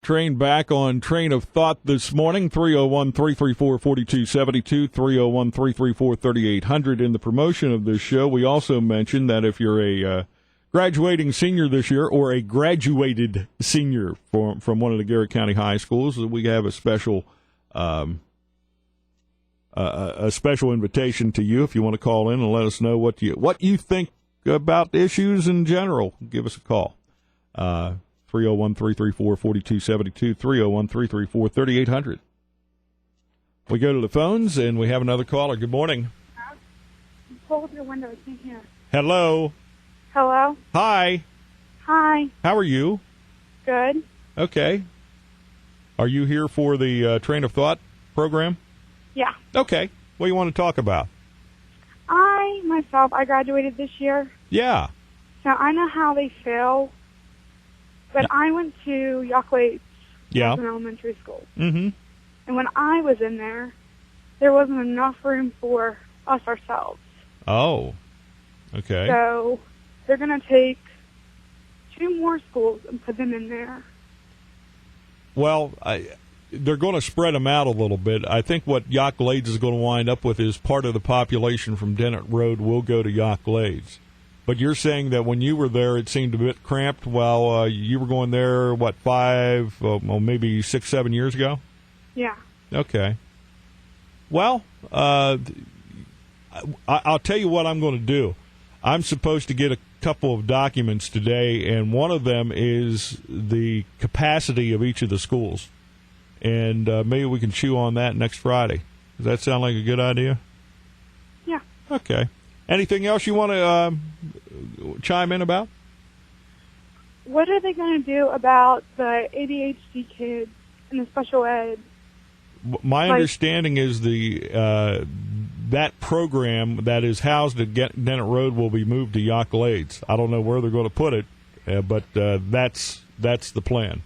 Train back on Train of Thought this morning, 301-334-4272, 301-334-3800. In the promotion of this show, we also mentioned that if you're a graduating senior this year or a graduated senior from one of the Garrett County high schools, we have a special invitation to you if you want to call in and let us know what you think about issues in general. Give us a call. 301-334-4272, 301-334-3800. We go to the phones, and we have another caller. Good morning. Hold your window. I can't hear. Hello. Hello? Hi. Hi. How are you? Good. Okay. Are you here for the Train of Thought program? Yeah. Okay. What do you want to talk about? I graduated this year. Yeah. So I know how they feel. But I went to Yockwaits elementary school. Mm-hmm. And when I was in there wasn't enough room for us ourselves. Oh. Okay. So they're going to take 2 more schools and put them in there. Well, they're going to spread them out a little bit. I think what Yock Glades is going to wind up with is part of the population from Dennett Road will go to Yock Glades. But you're saying that when you were there, it seemed a bit cramped while you were going there, maybe 6, 7 years ago? Yeah. Okay. Well, I'll tell you what I'm going to do. I'm supposed to get a couple of documents today, and one of them is the capacity of each of the schools. And maybe we can chew on that next Friday. Does that sound like a good idea? Yeah. Okay. Anything else you want to chime in about? What are they going to do about the ADHD kids and the special ed? My understanding is that program that is housed at Dennett Road will be moved to Yock Glades. I don't know where they're going to put it, but that's the plan.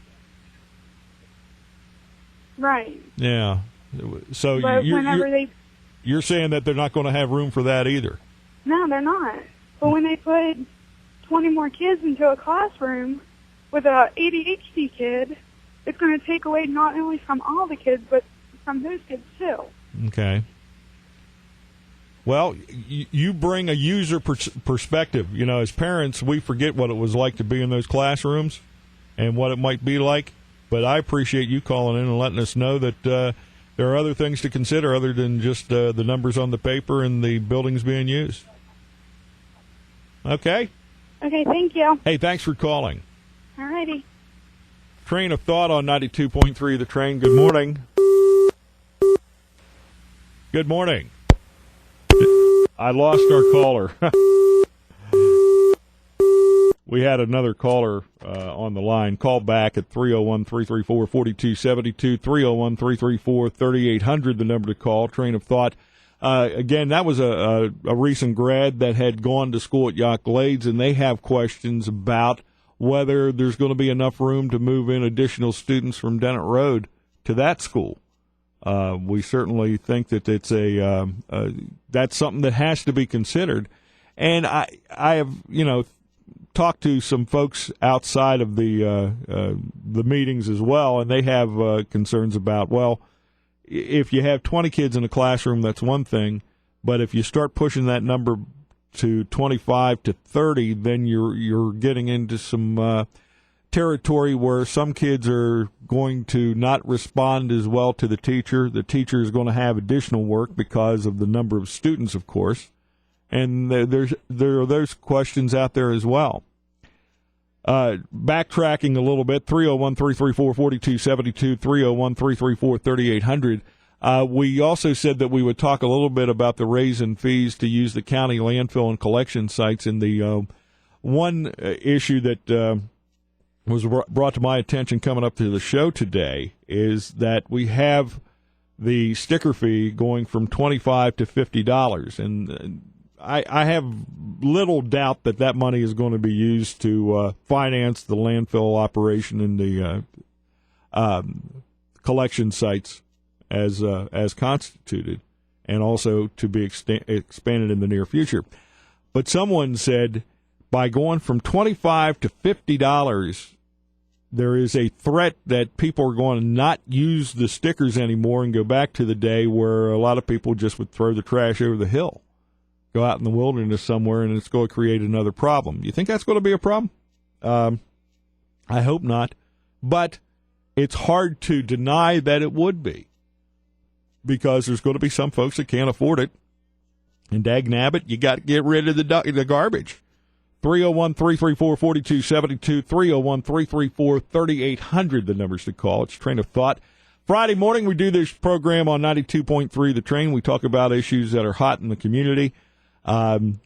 Right. Yeah. So but you're saying that they're not going to have room for that either? No, they're not. But when they put 20 more kids into a classroom with a ADHD kid, it's going to take away not only from all the kids, but from those kids too. Okay. Well, you bring a user perspective. You know, as parents, we forget what it was like to be in those classrooms and what it might be like. But I appreciate you calling in and letting us know that there are other things to consider other than just the numbers on the paper and the buildings being used. Okay? Okay, thank you. Hey, thanks for calling. All righty. Train of Thought on 92.3 The Train. Good morning. Good morning. I lost our caller. We had another caller on the line. Call back at 301-334-4272, 301-334-3800, the number to call. Train of Thought. Again, that was a recent grad that had gone to school at Yock Glades, and they have questions about whether there's going to be enough room to move in additional students from Dennett Road to that school. We certainly think that it's that's something that has to be considered. And I have, talked to some folks outside of the meetings as well, and they have concerns about, well, if you have 20 kids in a classroom, that's one thing, but if you start pushing that number to 25 to 30, then you're getting into some territory where some kids are going to not respond as well to the teacher. The teacher is going to have additional work because of the number of students, of course, and there are those questions out there as well. Backtracking a little bit, 301-334-4272, 301-334-3800. We also said that we would talk a little bit about the raise in fees to use the county landfill and collection sites. And the one issue that was brought to my attention coming up to the show today is that we have the sticker fee going from $25 to $50. And I have little doubt that money is going to be used to finance the landfill operation and the collection sites as constituted, and also to be expanded in the near future. But someone said by going from $25 to $50, There is a threat that people are going to not use the stickers anymore and go back to the day where a lot of people just would throw the trash over the hill, go out in the wilderness somewhere, and it's going to create another problem. You think that's going to be a problem? I hope not. But it's hard to deny that it would be, because there's going to be some folks that can't afford it. And dagnabbit, you got to get rid of the garbage. 301-334-4272, 301-334-3800, the numbers to call. It's Train of Thought. Friday morning, we do this program on 92.3 The Train. We talk about issues that are hot in the community. We've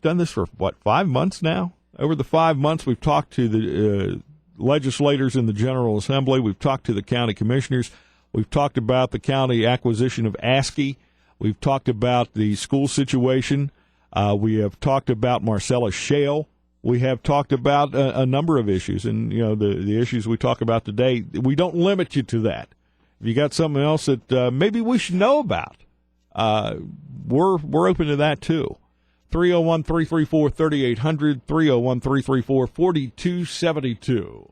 done this for, 5 months now? Over the 5 months, we've talked to the legislators in the General Assembly. We've talked to the county commissioners. We've talked about the county acquisition of ASCII. We've talked about the school situation. We have talked about Marcellus Shale. We have talked about a number of issues, and the issues we talk about today. We don't limit you to that. If you got something else that maybe we should know about, we're open to that too. 301-334-3800, 301-334-4272.